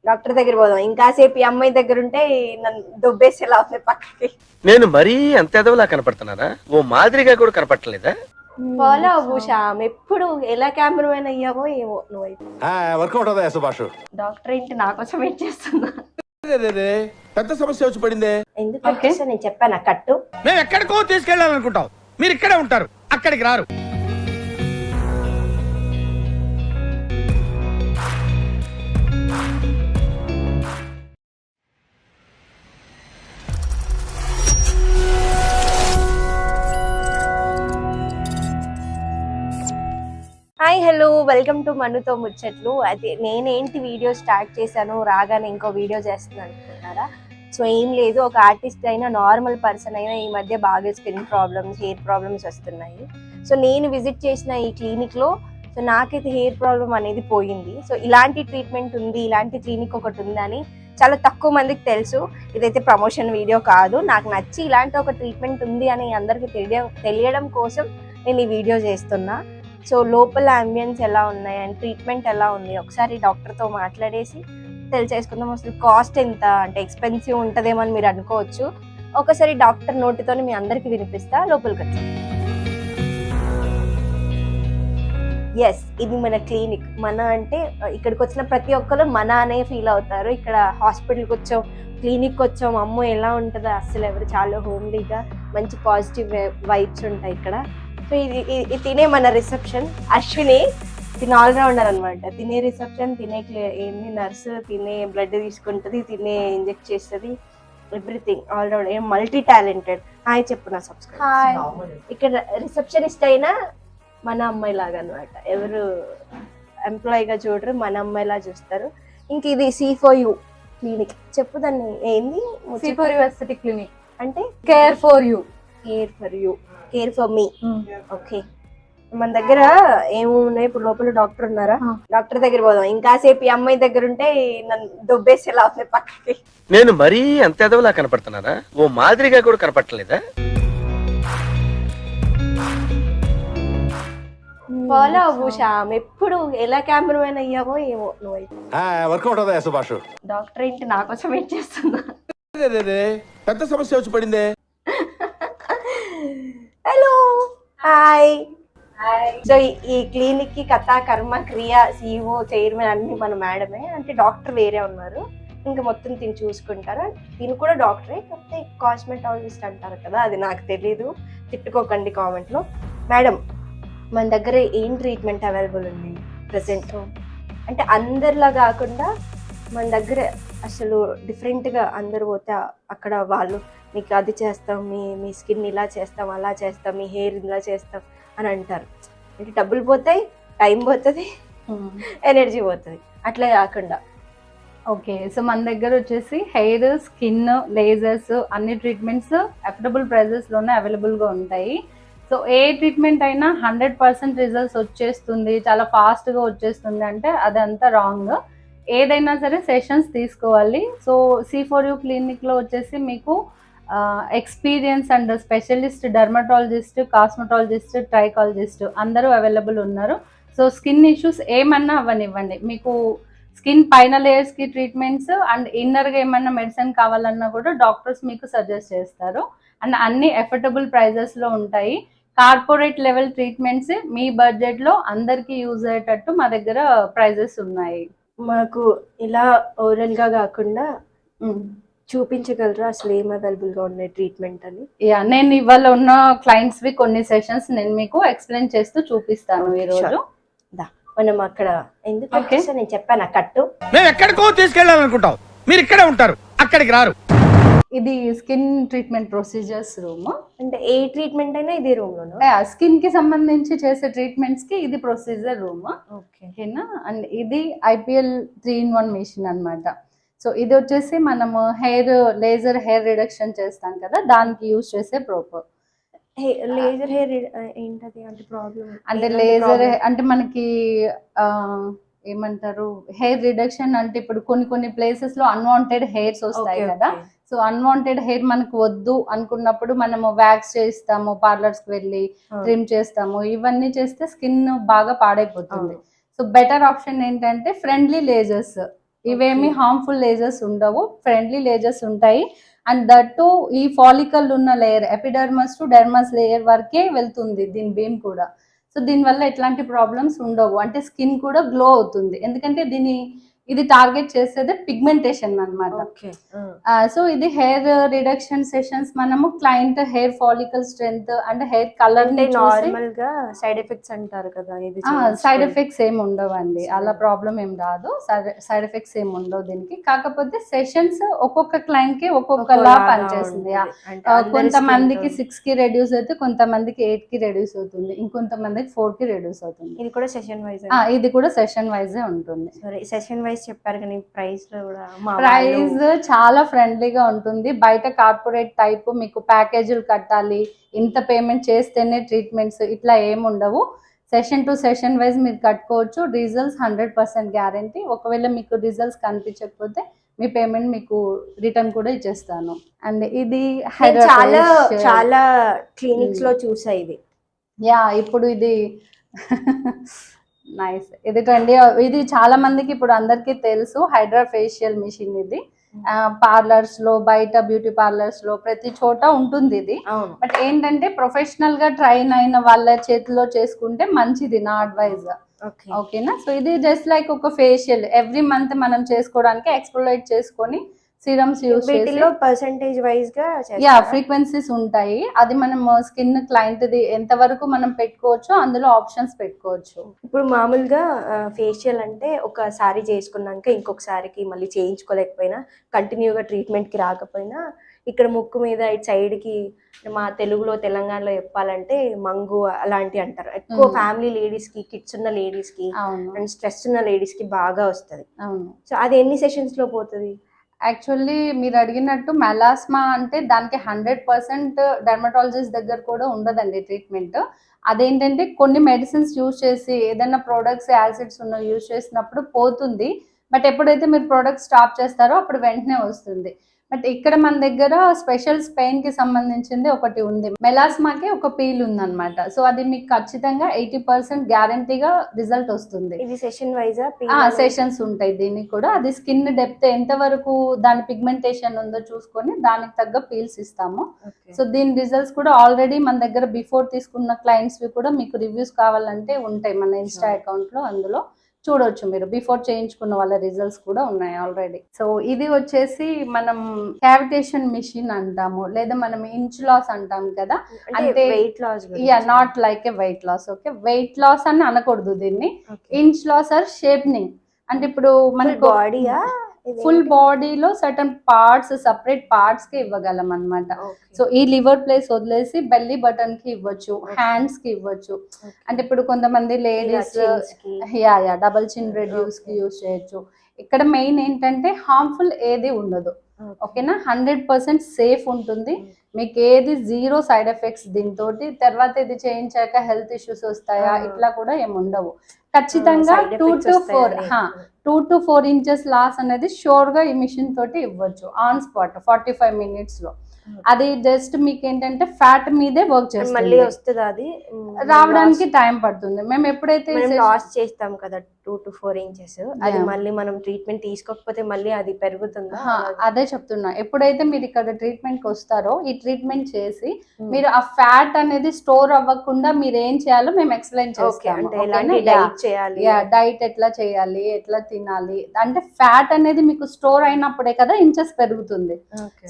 Doctor దగ్గర పోదాం. ఇంకాసేపు ఈ అమ్మాయి దగ్గర ఉంటే నన్ను దొబ్బేసేలా ఉంది పక్కకి. నేను మరీ అంత ఎదవలా కనపడుతున్నారా? ఓ మాదిరిగా కూడా కనపడలేదా? ఫాలో అవ్వు శ్యామ్. ఎప్పుడు ఎలా కెమెరామెన్ అయ్యావో ఏమో నువ్వైతే. వర్కౌట్ అవుతా సుభాష్. డాక్టర్ ఏంటి నా కోసం వెయిట్ చేస్తున్నా? పెద్ద సమస్య వచ్చి పడిందే. ఎందుకంటే నేను చెప్పాను కట్టు. మేము ఎక్కడికో తీసుకెళ్ళాలనుకుంటాం, మీరు ఇక్కడే ఉంటారు, అక్కడికి రారు. హాయ్ హలో, వెల్కమ్ టు మనుతో ముచ్చట్లు. అదే నేనేంటి వీడియో స్టార్ట్ చేశాను, రాగానే ఇంకో వీడియో చేస్తున్నాను అనుకుంటున్నారా? సో ఏం లేదు, ఒక ఆర్టిస్ట్ అయినా నార్మల్ పర్సన్ అయినా ఈ మధ్య బాగా స్కిన్ ప్రాబ్లమ్స్, హెయిర్ ప్రాబ్లమ్స్ వస్తున్నాయి. సో నేను విజిట్ చేసిన ఈ క్లినిక్లో సో నాకైతే హెయిర్ ప్రాబ్లం అనేది పోయింది. సో ఇలాంటి ట్రీట్మెంట్ ఉంది, ఇలాంటి క్లినిక్ ఒకటి ఉందని చాలా తక్కువ మందికి తెలుసు. ఇదైతే ప్రమోషన్ వీడియో కాదు, నాకు నచ్చి ఇలాంటి ఒక ట్రీట్మెంట్ ఉంది అని అందరికీ తెలియడం కోసం నేను ఈ వీడియో చేస్తున్నా. సో లోపల అంబియన్స్ ఎలా ఉన్నాయి అండ్ ట్రీట్మెంట్ ఎలా ఉంది ఒకసారి డాక్టర్తో మాట్లాడేసి తెలిసేసుకుందాం. అసలు కాస్ట్ ఎంత, అంటే ఎక్స్పెన్సివ్ ఉంటుందేమో అని మీరు అనుకోవచ్చు. ఒకసారి డాక్టర్ నోటితో మీ అందరికీ వినిపిస్తా, లోపలికి వచ్చి. ఎస్, ఇది మన క్లినిక్. మన అంటే ఇక్కడికి వచ్చిన ప్రతి ఒక్కరు మన అనే ఫీల్ అవుతారు. ఇక్కడ హాస్పిటల్కి వచ్చాం, క్లినిక్కి వచ్చాం, అమ్మో ఎలా ఉంటుందో అసలు ఎవరు, చాలా హోమ్లీగా మంచి పాజిటివ్ వైబ్స్ ఉంటాయి ఇక్కడ. సో ఇది తినే మన రిసెప్షన్. అశ్విని తినే ఆల్రౌండర్ అనమాట. తినే రిసెప్షన్, తినే ఏంది నర్సు, తినే బ్లడ్ తీసుకుంటుంది, తినే ఇంజెక్ట్ చేస్తుంది, ఎవ్రీథింగ్ ఆల్రౌండర్, ఏం మల్టీ టాలెంటెడ్. హాయ్ చెప్పు నా సబ్స్క్రైబర్. ఇక్కడ రిసెప్షనిస్ట్ అయినా మన అమ్మాయి లాగా అనమాట. ఎవరు ఎంప్లాయీగా చూడరు, మన అమ్మాయిలా చూస్తారు. ఇంక ఇది C4U క్లినిక్. చెప్పు దాన్ని ఏంది? C4U ఎస్థెటిక్ క్లినిక్ అంటే care for you, care for you, care for me. Okay, మన దగ్గర ఏమున్నాయి ఇప్పుడు? లోపల డాక్టర్ ఉన్నారా? డాక్టర్ దగ్గర పోదాం. ఇంకాసేపు ఈ అమ్మాయి దగ్గర ఉంటే నన్ను దొబ్బేసేలా ఉంది పక్కకి. నేను మరీ అంత ఎదవలా కనపడుతున్నారా? ఓ మాదిరిగా కూడా కనపడలేదా? ఫాలో అవ్వు శ్యామ్. ఎప్పుడు ఎలా కెమెరామెన్ అయ్యావో ఏమో నువ్వైతే. వర్కౌట్ అవుతా సుభాష్. డాక్టర్ ఏంటి నా కోసం వెయిట్ చేస్తున్నా? పెద్ద సమస్య వచ్చి పడిందే. Hello, hi. సో ఈ క్లినిక్ కి కథా కర్మ క్రియ CEO చైర్మన్ అన్ని మన మేడమే. అంటే డాక్టర్ వేరే ఉన్నారు, ఇంకా మొత్తం తిని చూసుకుంటారు. తిని కూడా డాక్టరే, కాకపోతే కాస్మెటాలజిస్ట్ అంటారు కదా, అది నాకు తెలీదు, తిట్టుకోకండి కామెంట్లో. మేడం, మన దగ్గర ఏం ట్రీట్మెంట్ అవైలబుల్ ఉంది ప్రజెంట్? అంటే అందరిలా కాకుండా మన దగ్గర అసలు డిఫరెంట్గా, అందరు పోతే అక్కడ వాళ్ళు మీకు అది చేస్తాం, మీ స్కిన్ ఇలా చేస్తాం, అలా చేస్తాం, మీ హెయిర్ ఇలా చేస్తాం అని అంటారు. అంటే డబ్బులు పోతాయి, టైం పోతుంది, ఎనర్జీ పోతుంది. అట్లా కాకుండా ఓకే. సో మన దగ్గర వచ్చేసి హెయిర్, స్కిన్, లేజర్స్ అన్ని ట్రీట్మెంట్స్ అఫోర్డబుల్ ప్రైజెస్లోనే అవైలబుల్గా ఉంటాయి. సో ఏ ట్రీట్మెంట్ అయినా 100% రిజల్ట్స్ వచ్చేస్తుంది, చాలా ఫాస్ట్గా వచ్చేస్తుంది అంటే అదంతా రాంగ్. ఏదైనా సరే సెషన్స్ తీసుకోవాలి. సో C4U క్లినిక్లో వచ్చేసి మీకు experience and specialist dermatologist, cosmetologist, trichologist అందరూ అవైలబుల్ ఉన్నారు. సో స్కిన్ ఇష్యూస్ ఏమన్నా అవ్వనివ్వండి, మీకు స్కిన్ పైన లేయర్స్కి ట్రీట్మెంట్స్ అండ్ ఇన్నర్గా ఏమన్నా మెడిసిన్ కావాలన్నా కూడా డాక్టర్స్ మీకు సజెస్ట్ చేస్తారు. అండ్ అన్ని అఫోర్డబుల్ ప్రైజెస్లో ఉంటాయి. కార్పొరేట్ లెవెల్ ట్రీట్మెంట్స్ మీ బడ్జెట్లో అందరికీ యూజ్ అయ్యేటట్టు మా దగ్గర ప్రైజెస్ ఉన్నాయి. మాకు ఇలా ఓరల్గా కాకుండా చూపించగలరా అసలు ఏం అవైలబుల్గా ఉన్నాయి ట్రీట్మెంట్ అని? యా, నేను ఇవాళ ఉన్న క్లయింట్స్వి కొన్ని సెషన్స్ నేను మీకు ఎక్స్ప్లెయిన్ చేస్తూ చూపిస్తాను ఈరోజు. మనం అక్కడ ఎందుకు నేను చెప్పాను కట్టు. మేము ఎక్కడికో తీసుకెళ్ళాలనుకుంటాం, మీరు ఇక్కడే ఉంటారు, అక్కడికి రారు. ఇది స్కిన్ ట్రీట్మెంట్ ప్రొసీజర్స్ రూమ్. అంటే ఏ ట్రీట్మెంట్ అయినా ఇదే రూమ్ లోనా? స్కిన్ కి సంబంధించి చేసే ట్రీట్మెంట్స్ కి ఇది ప్రొసీజర్ రూమ్. ఓకేనా? అండ్ ఇది IPL 3-in-1 మెషిన్ అన్నమాట. సో ఇది వచ్చేసి మనము లేజర్ హెయిర్ రిడక్షన్ చేస్తాం కదా, దానికి యూజ్ చేసే ప్రోపర్. లేజర్ హెయిర్ ఏంటది అంటే ప్రాబ్లం? అంటే లేజర్ అంటే మనకి ఏమంటారు, హెయిర్ రిడక్షన్ అంటే ఇప్పుడు కొన్ని ప్లేసెస్ లో అన్వాంటెడ్ హెయిర్స్ వస్తాయి కదా. సో అన్వాంటెడ్ హెయిర్ మనకు వద్దు అనుకున్నప్పుడు మనము వ్యాక్స్ చేస్తాము, పార్లర్స్ కి వెళ్ళి ట్రిమ్ చేస్తాము. ఇవన్నీ చేస్తే స్కిన్ బాగా పాడైపోతుంది. సో బెటర్ ఆప్షన్ ఏంటంటే ఫ్రెండ్లీ లేజర్స్. ఇవేమి హార్మ్ఫుల్ లేజర్స్ ఉండవు, ఫ్రెండ్లీ లేజర్స్ ఉంటాయి. అండ్ దట్టు ఈ ఫాలికల్ ఉన్న లేయర్ ఎపిడర్మస్ టు డెర్మస్ లేయర్ వరకే వెళ్తుంది దీని బీమ్ కూడా. సో దీనివల్ల ఎట్లాంటి ప్రాబ్లమ్స్ ఉండవు, అంటే స్కిన్ కూడా గ్లో అవుతుంది. ఎందుకంటే ఇది టార్గెట్ చేసేది పిగ్మెంటేషన్ అన్నమాట. ఓకే. సో ఇది హెయిర్ రిడక్షన్ సెషన్స్ మనము client hair follicle strength and hair colour అంటే నార్మల్ గా సైడ్ ఎఫెక్ట్స్ అంటారు కదా, ఇది సైడ్ ఎఫెక్ట్స్ ఏమి ఉండవండి, అలా ప్రాబ్లం ఏం రాదు, సైడ్ ఎఫెక్ట్స్ ఏమి ఉండవు దీనికి. కాకపోతే సెషన్స్ ఒక్కొక్క క్లయింట్ కి ఒక్కొక్కలా పనిచేస్తుంది. కొంతమందికి 6 కి రెడ్యూస్ అవుతుంది, కొంతమందికి 8 కి రెడ్యూస్ అవుతుంది, ఇంకొంతమందికి 4 కి రెడ్యూస్ అవుతుంది. ఇది కూడా సెషన్ వైజ్? ఇది కూడా సెషన్ వైజే ఉంటుంది. సరే, సెషన్ వైజ్ చెప్పారు కానీ ప్రైస్ లో కూడా ప్రైస్ చాలా ఫ్రెండ్లీగా ఉంటుంది. బయట కార్పొరేట్ టైప్ మీకు ప్యాకేజీలు కట్టాలి, ఇంత పేమెంట్ చేస్తేనే ట్రీట్మెంట్స్ ఇట్లా ఏముండవు. సెషన్ టు సెషన్ వైజ్ మీరు కట్టుకోవచ్చు. Results 100% guarantee. ఒకవేళ మీకు రిజల్ట్స్ కనిపించకపోతే మీ పేమెంట్ మీకు రిటర్న్ కూడా ఇచ్చేస్తాను. అండ్ ఇది చాలా చాలా క్లినిక్స్ లో చూసా ఇది. ఇప్పుడు ఇది నైస్, ఇది ట్రెండీ. ఇది చాలా మందికి ఇప్పుడు అందరికీ తెలుసు, హైడ్రా ఫేషియల్ మిషన్. ఇది పార్లర్స్ లో, బయట బ్యూటీ పార్లర్స్ లో ప్రతి చోట ఉంటుంది ఇది. బట్ ఏంటంటే ప్రొఫెషనల్ గా ట్రైన్ అయిన వాళ్ళ చేతిలో చేసుకుంటే మంచిది నా అడ్వైజ్. ఓకేనా? సో ఇది జస్ట్ లైక్ ఒక ఫేషియల్ ఎవ్రీ మంత్ మనం చేసుకోవడానికి ఎక్స్ప్లోరేట్ చేసుకొని సీరమ్స్ యూస్ చేసి పర్సెంటేజ్ వైజ్ గా ఫ్రీక్వెన్సీస్ ఉంటాయి. అది మనం స్కిన్ క్లయింట్ ది ఎంత వరకు మనం పెట్టుకోవచ్చు, అందులో ఆప్షన్స్ పెట్టుకోవచ్చు. ఇప్పుడు మామూలుగా ఫేషియల్ అంటే ఒకసారి చేసుకున్నాక ఇంకొకసారికి మళ్ళీ చేయించుకోలేకపోయినా, కంటిన్యూగా ట్రీట్మెంట్ కి రాకపోయినా, ఇక్కడ ముక్కు మీద ఇటు సైడ్ కి మా తెలుగులో తెలంగాణలో చెప్పాలంటే మంగు అలాంటి అంటారు. ఎక్కువ ఫ్యామిలీ లేడీస్ కి, కిడ్స్ ఉన్న లేడీస్ కి అండ్ స్ట్రెస్ ఉన్న లేడీస్ కి బాగా వస్తుంది. సో అది ఎన్ని సెషన్స్ లో పోతుంది? యాక్చువల్లీ మీరు అడిగినట్టు మెలాస్మా అంటే దానికి 100% డెర్మటాలజిస్ట్ దగ్గర కూడా ఉండదండి ట్రీట్మెంట్. అదేంటంటే కొన్ని మెడిసిన్స్ యూజ్ చేసి ఏదైనా ప్రోడక్ట్స్ యాసిడ్స్ ఉన్న యూజ్ చేసినప్పుడు పోతుంది. బట్ ఎప్పుడైతే మీరు ప్రోడక్ట్ స్టాప్ చేస్తారో అప్పుడు వెంటనే వస్తుంది. బట్ ఇక్కడ మన దగ్గర స్పెషల్ స్పెయిన్ కి సంబంధించింది ఒకటి ఉంది. మెలాస్మాకి ఒక పీల్ ఉందన్నమాట. సో అది మీకు ఖచ్చితంగా 80% గ్యారంటీగా రిజల్ట్ వస్తుంది. ఇది సెషన్ వైజ్ సెషన్స్ ఉంటాయి దీనికి కూడా. అది స్కిన్ డెప్త్ ఎంత వరకు దాని పిగ్మెంటేషన్ ఉందో చూసుకొని దానికి తగ్గ పీల్స్ ఇస్తాము. సో దీని రిజల్ట్స్ కూడా ఆల్రెడీ మన దగ్గర బిఫోర్ తీసుకున్న క్లయింట్స్ కూడా మీకు రివ్యూస్ కావాలంటే ఉంటాయి మన ఇన్స్టా అకౌంట్ లో, అందులో చూడొచ్చు మీరు. బిఫోర్ చేయించుకున్న వాళ్ళ రిజల్ట్స్ కూడా ఉన్నాయి ఆల్రెడీ. సో ఇది వచ్చేసి మనం క్యావిటేషన్ మిషన్ అంటాము, లేదా మనం ఇంచ్ లాస్ అంటాం కదా. అంటే weight loss, not like a weight loss. Okay, weight loss అని అనకూడదు దీన్ని. Inch loss or shaping. అంటే ఇప్పుడు మనకి బాడీయా, ఫుల్ బాడీలో సర్టన్ పార్ట్స్, సపరేట్ పార్ట్స్ కి ఇవ్వగలం అన్నమాట. సో ఈ లివర్ ప్లేస్ వదిలేసి బెల్లీ బటన్ కి ఇవ్వచ్చు, హ్యాండ్స్ కి ఇవ్వచ్చు. అంటే ఇప్పుడు కొంతమంది లేడీస్ డబల్ చిన్ రెడ్యూస్ కి యూజ్ చేయొచ్చు. ఇక్కడ మెయిన్ ఏంటంటే హార్మ్ఫుల్ ఏది ఉండదు. ఓకేనా? 100% సేఫ్ ఉంటుంది. మీకు ఏది జీరో సైడ్ ఎఫెక్ట్స్ దీంతో. తర్వాత ఇది చేయించాక హెల్త్ ఇష్యూస్ వస్తాయా ఇట్లా కూడా ఏమి ఉండవు. ఖచ్చితంగా 2 to 4 inches లాస్ అనేది షూర్ గా ఈ మిషన్ తోటి ఇవ్వచ్చు ఆన్ స్పాట్ 45 minutes లో. అది జస్ట్ మీకు ఏంటంటే ఫ్యాట్ మీదే వర్క్ చేస్తుంది. మళ్ళీ వస్తుంది, అది రావడానికి టైం పడుతుంది. మేము ఎప్పుడైతే లాస్ చేస్తాం కదా 2 to 4 inches, అది మళ్ళీ మనం ట్రీట్మెంట్ తీసుకోకపోతే మళ్ళీ అది పెరుగుతుందా? అదే చెప్తున్నా. ఎప్పుడైతే మీరు ఇక్కడ ట్రీట్మెంట్ కి వస్తారో ఈ ట్రీట్మెంట్ చేసి మీరు ఆ ఫ్యాట్ అనేది స్టోర్ అవ్వకుండా మీరు ఏం చేయాలో మేము ఎక్స్ప్లెయిన్ చేస్తాం. డైట్ ఎట్లా చేయాలి, ఎట్లా తినాలి. అంటే ఫ్యాట్ అనేది మీకు స్టోర్ అయినప్పుడే కదా ఇంచెస్ పెరుగుతుంది.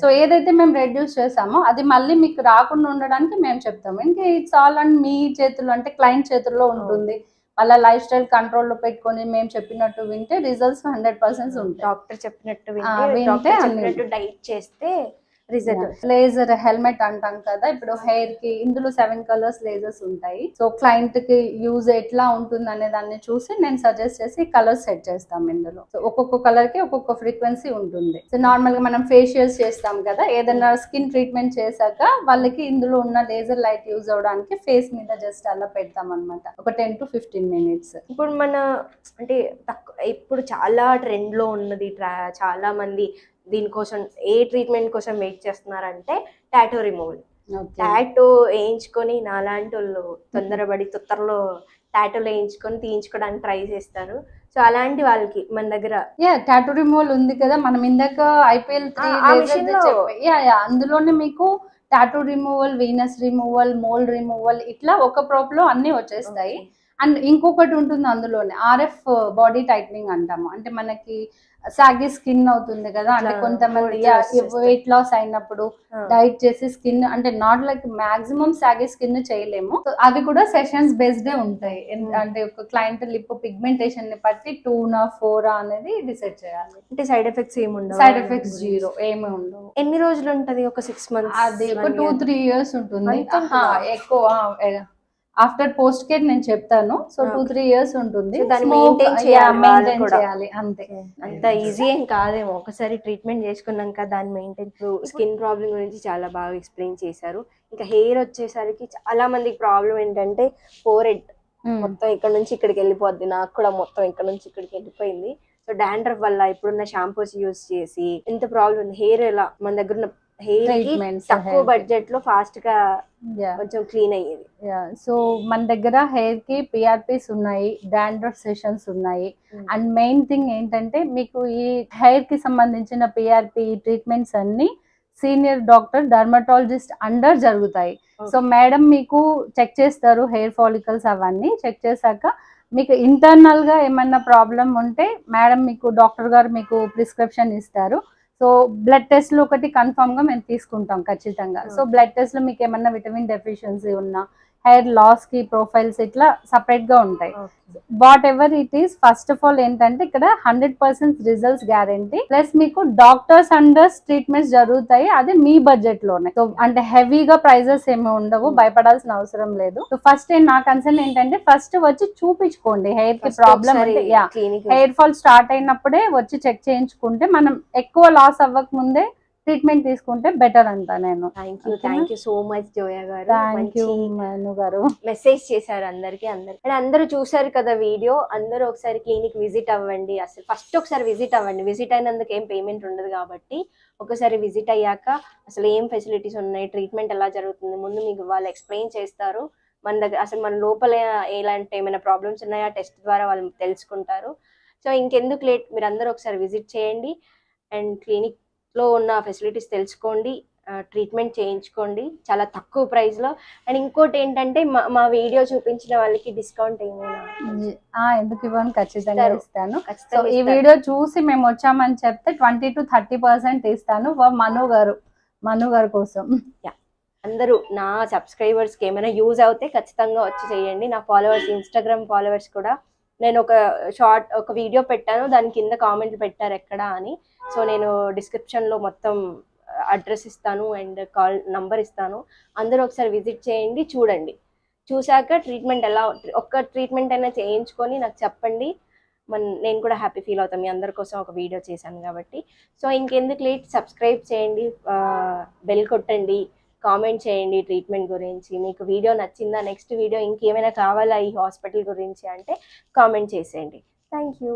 సో ఏదైతే మేము రెడ్యూస్ చేసామో అది మళ్ళీ మీకు రాకుండా ఉండడానికి మేము చెప్తాము. ఇంకా ఇట్స్ ఆల్ అండ్ మీ చేతుల్లో, అంటే క్లయింట్ చేతుల్లో ఉంటుంది. వాళ్ళ లైఫ్ స్టైల్ కంట్రోల్లో పెట్టుకొని మేము చెప్పినట్టు వింటే రిజల్ట్స్ 100% ఉంటాయి. డాక్టర్ చెప్పినట్టు వింటే డైట్ చేస్తే రిజల్ట్. లేజర్ హెల్మెట్ అంటాం కదా, ఇప్పుడు హెయిర్ కి ఇందులో 7 కలర్స్ లేజర్స్ ఉంటాయి. సో క్లయింట్ కి యూజ్ ఎట్లా ఉంటుంది అనే దాన్ని చూసి నేను సజెస్ట్ చేసి కలర్ సెట్ చేస్తాం ఇందులో. సో ఒక్కొక్క కలర్ కి ఒక్కొక్క ఫ్రీక్వెన్సీ ఉంటుంది. సో నార్మల్ గా మనం ఫేషియల్స్ చేస్తాం కదా, ఏదైనా స్కిన్ ట్రీట్మెంట్ చేశాక వాళ్ళకి ఇందులో ఉన్న లేజర్ లైట్ యూజ్ అవడానికి ఫేస్ మీద జస్ట్ అలా పెడతాం అనమాట, ఒక 10 to 15 minutes. ఇప్పుడు మన అంటే ఇప్పుడు చాలా ట్రెండ్ లో ఉన్నది, చాలా మంది దీనికోసం ఏ ట్రీట్మెంట్ కోసం వెయిట్ చేస్తున్నారంటే టాటూ రిమూవల్. టాటూ వేయించుకొని నాలాంటి వాళ్ళు తొందరపడి తొత్తరలో టాటూలు వేయించుకొని తీయించుకోవడానికి ట్రై చేస్తారు. సో అలాంటి వాళ్ళకి మన దగ్గర టాటూ రిమూవల్ ఉంది కదా, మనం ఇందాక ఐపీఎల్ 3 ఆ machine లో- అందులోనే మీకు tattoo removal, Venus removal, mole removal, ఇట్లా ఒక ప్రోప్ లో అన్ని వచ్చేస్తాయి. అండ్ ఇంకొకటి ఉంటుంది అందులోనే, RF బాడీ టైట్నింగ్ అంటాము. అంటే మనకి సాగి స్కిన్ అవుతుంది కదా, అంటే ఇట్లా కొంతమంది folds వచ్చేస్తాయి. వెయిట్ లాస్ అయినప్పుడు డైట్ చేసి స్కిన్, అంటే నాట్ లైక్ మాక్సిమం సాగి స్కిన్ చేయలేము. So అవి కూడా సెషన్స్ బేస్డ్ ఉంటాయి. అంటే ఒక క్లయింట్ లిప్ పిగ్మెంటేషన్ ని బట్టి 2 4 అనేది డిసైడ్ చేయాలి. అంటే సైడ్ ఎఫెక్ట్స్ ఏమి ఉండవు. సైడ్ ఎఫెక్ట్స్ 0, ఏమి ఉండవు. ఎన్ని రోజులు ఉంటది? ఒక 6 months, అది ఒక 2-3 years ఉంటుంది. అంత ఉంటుందా? ఎక్కువ ఆఫ్టర్ పోస్ట్ కేర్ నేను చెప్తాను. సో 2-3 years ఉంటుంది. So దాన్ని Smoke, maintain చేయాలి వాళ్ళు maintain కూడా. చేయాలి అంతే. అంత ఈజీ ఏం కాదేమో. ఒకసారి ట్రీట్మెంట్ చేసుకున్నాక దాన్ని మెయింటైన్. స్కిన్ ప్రాబ్లం గురించి చాలా బాగా ఎక్స్ప్లెయిన్ చేశారు. ఇంకా హెయిర్ వచ్చేసరికి చాలా మందికి ప్రాబ్లం ఏంటంటే ఫోర్ హెడ్ మొత్తం ఇక్కడ నుంచి ఇక్కడికి వెళ్ళిపోద్ది. నాకు కూడా మొత్తం ఇక్కడ నుంచి ఇక్కడికి వెళ్ళిపోయింది. సో డాండ్రఫ్ వల్ల ఇప్పుడున్న షాంపూస్ యూజ్ చేసి ఎంత ప్రాబ్లం ఉంది. హెయిర్ ఎలా మన దగ్గర ఉన్న హెయిర్ Treatments, తక్కువ hair. బడ్జెట్ లో ఫాస్ట్ గా Yeah. కొంచెం క్లీన్ అయ్యేది. సో మన దగ్గర హెయిర్ కి PRPs ఉన్నాయి, డాండ్రఫ్ సెషన్స్ ఉన్నాయి. అండ్ మెయిన్ థింగ్ ఏంటంటే మీకు ఈ హెయిర్ కి సంబంధించిన PRP ట్రీట్మెంట్స్ అన్ని సీనియర్ డాక్టర్ డర్మటాలజిస్ట్ అండర్ జరుగుతాయి. సో మేడం మీకు చెక్ చేస్తారు హెయిర్ ఫాలికల్స్ అవన్నీ. చెక్ చేశాక మీకు ఇంటర్నల్ గా ఏమన్నా ప్రాబ్లం ఉంటే మేడం మీకు, డాక్టర్ గారు మీకు ప్రిస్క్రిప్షన్ ఇస్తారు. సో బ్లడ్ టెస్ట్లు ఒకటి కన్ఫర్మ్ గా మేము తీసుకుంటాం ఖచ్చితంగా. సో బ్లడ్ టెస్ట్ లో మీకు ఏమన్నా విటమిన్ డెఫిషియన్సీ ఉన్నా, హెయిర్ లాస్ కి ప్రొఫైల్స్ ఇట్లా సపరేట్ గా ఉంటాయి. What ever it is, first of all ఏంటంటే ఇక్కడ 100% రిజల్ట్స్ గ్యారంటీ. ప్లస్ మీకు డాక్టర్స్ అండర్స్ ట్రీట్మెంట్స్ జరుగుతాయి, అదే మీ బడ్జెట్ లోనే. సో అంటే హెవీగా ప్రైజెస్ ఏమి ఉండవు, భయపడాల్సిన అవసరం లేదు. సో ఫస్ట్ నా కన్సర్న్ ఏంటంటే ఫస్ట్ వచ్చి చూపించుకోండి. హెయిర్ కి ప్రాబ్లం అంటే హెయిర్ ఫాల్ స్టార్ట్ అయినప్పుడే వచ్చి చెక్ చేయించుకుంటే మనం ఎక్కువ లాస్ అవ్వక ముందే ట్రీట్మెంట్ తీసుకుంటే బెటర్ అంట నేను. Thank you so much Zoya garu. Thank you మను గారు. మెసేజ్ చేశారు అందరికి. అందరూ చూసారు కదా వీడియో. అందరూ ఒకసారి క్లినిక్ విజిట్ అవ్వండి. అసలు ఫస్ట్ ఒకసారి విజిట్ అవ్వండి. విజిట్ అయినందుకు ఏం పేమెంట్ ఉండదు కాబట్టి ఒకసారి విజిట్ అయ్యాక అసలు ఏం ఫెసిలిటీస్ ఉన్నాయి, ట్రీట్మెంట్ ఎలా జరుగుతుంది ముందు మీకు వాళ్ళు ఎక్స్ప్లెయిన్ చేస్తారు. మన దగ్గర అసలు మన లోపల ఎలాంటి ఏమైనా ప్రాబ్లమ్స్ ఉన్నాయో ఆ టెస్ట్ ద్వారా వాళ్ళు తెలుసుకుంటారు. సో ఇంకెందుకు లేట్, మీరు అందరూ ఒకసారి విజిట్ చేయండి అండ్ క్లినిక్ లో ఉన్న ఫెసిలిటీస్ తెలుసుకోండి, ట్రీట్మెంట్ చేయించుకోండి చాలా తక్కువ ప్రైస్ లో. అండ్ ఇంకోటి ఏంటంటే మా వీడియో చూపించిన వాళ్ళకి డిస్కౌంట్ ఏమైనా ఎందుకు ఇవ్వను, ఖచ్చితంగా ఇస్తాను. సో ఖచ్చితంగా ఈ వీడియో చూసి మేము వచ్చామని చెప్తే 20 to 30% ఇస్తాను మను గారు కోసం. అందరూ నా సబ్స్క్రైబర్స్ కి ఏమైనా యూజ్ అవుతే ఖచ్చితంగా వచ్చి చేయండి. నా ఫాలోవర్స్, ఇన్స్టాగ్రామ్ ఫాలోవర్స్ కూడా నేను ఒక వీడియో పెట్టాను, దాని కింద కామెంట్ పెట్టారు ఎక్కడ అని. సో నేను డిస్క్రిప్షన్ లో మొత్తం అడ్రస్ ఇస్తాను అండ్ కాల్ నంబర్ ఇస్తాను. అందరూ ఒకసారి విజిట్ చేయండి, చూడండి. చూసాక ట్రీట్మెంట్ ఎలా, ఒక్క ట్రీట్మెంట్ అయినా చేయించుకొని నాకు చెప్పండి. నేను కూడా హ్యాపీ ఫీల్ అవుతాను. మీ అందరి కోసం ఒక వీడియో చేశాను కాబట్టి. సో ఇంకెందుకు లేట్, సబ్స్క్రైబ్ చేయండి, బెల్ కొట్టండి, కామెంట్ చేయండి ట్రీట్మెంట్ గురించి. మీకు వీడియో నచ్చిందా, నెక్స్ట్ వీడియో ఇంకేమైనా కావాలా ఈ హాస్పిటల్ గురించి అంటే కామెంట్ చేసేయండి. Thank you.